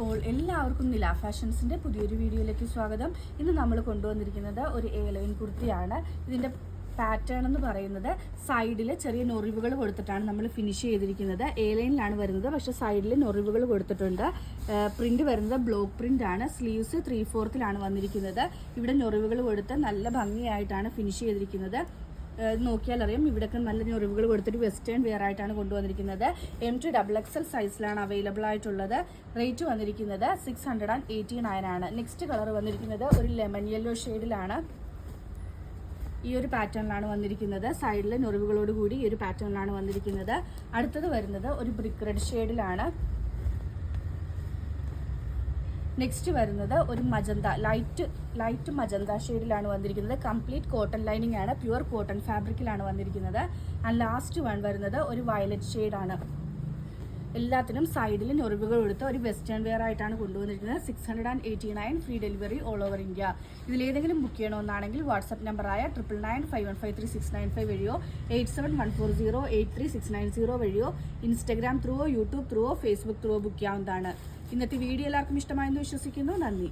എല്ലാവർക്കും നില ഫാഷൻസിന്റെ പുതിയൊരു വീഡിയോയിലേക്ക് സ്വാഗതം. ഇന്ന് നമ്മൾ കൊണ്ടുവന്നിരിക്കുന്നത് ഒരു A-line കുർത്തിയാണ്. ഇതിന്റെ പാറ്റേൺ എന്ന് പറയുന്നത് സൈഡിൽ ചെറിയ നൊറിവുകൾ കൊടുത്തിട്ടാണ് നമ്മൾ ഫിനിഷ് ചെയ്തിരിക്കുന്നത്. A-lineലാണ് വരുന്നത്, പക്ഷേ സൈഡിൽ നൊറിവുകൾ കൊടുത്തിട്ടുണ്ട്. പ്രിന്റ് വരുന്നത് ബ്ലോക്ക് പ്രിന്റ് ആണ്. സ്ലീവ്സ് 3/4 വന്നിരിക്കുന്നത്. ഇവിടെ നൊറിവുകൾ കൊടുത്ത് നല്ല ഭംഗിയായിട്ടാണ് ഫിനിഷ് ചെയ്തിരിക്കുന്നത്. നോക്കിയാൽ അറിയാം, ഇവിടെയൊക്കെ നല്ല ഞൊറിവുകൾ കൊടുത്തിട്ട് വെസ്റ്റേൺ വെയർ ആയിട്ടാണ് കൊണ്ടുവന്നിരിക്കുന്നത്. M to XXL സൈസിലാണ് അവൈലബിൾ ആയിട്ടുള്ളത്. റേറ്റ് വന്നിരിക്കുന്നത് 689 ആണ്. നെക്സ്റ്റ് കളർ വന്നിരിക്കുന്നത് ഒരു ലെമൺ യെല്ലോ ഷെയ്ഡിലാണ്. ഈ ഒരു പാറ്റേണിലാണ് വന്നിരിക്കുന്നത്. സൈഡിലെ ഞൊറിവുകളോട് കൂടി ഈ ഒരു പാറ്റേണിലാണ് വന്നിരിക്കുന്നത്. അടുത്തത് വരുന്നത് ഒരു ബ്രിക്ക് റെഡ് ഷെയ്ഡിലാണ്. നെക്സ്റ്റ് വരുന്നത് ഒരു മജന്ത ലൈറ്റ് മജന്ത ഷെയ്ഡിലാണ് വന്നിരിക്കുന്നത്. കംപ്ലീറ്റ് കോട്ടൺ ലൈനിങ് ആണ്, പ്യുവർ കോട്ടൺ ഫാബ്രിക്കിലാണ് വന്നിരിക്കുന്നത്. ആൻഡ് ലാസ്റ്റ് വൺ വരുന്നത് ഒരു വയലറ്റ് ഷെയ്ഡാണ്. എല്ലാത്തിനും സൈഡിൽ ഞൊറിവുകൾ കൊടുത്ത് ഒരു വെസ്റ്റേൺ വെയർ ആയിട്ടാണ് കൊണ്ടുവന്നിരിക്കുന്നത്. 689, free delivery all over India. ഇതിലേതെങ്കിലും ബുക്ക് ചെയ്യണമെന്നാണെങ്കിൽ വാട്സ്ആപ്പ് നമ്പറായ 9951533695 വഴിയോ 8714083690 വഴിയോ ഇൻസ്റ്റഗ്രാം ത്രൂവോ യൂട്യൂബ് ത്രൂവോ ഫേസ്ബുക്ക് ത്രൂവോ ബുക്ക് ചെയ്യാവുന്നതാണ്. ഇന്നത്തെ വീഡിയോ എല്ലാവർക്കും ഇഷ്ടമായെന്ന് വിശ്വസിക്കുന്നു. നന്ദി.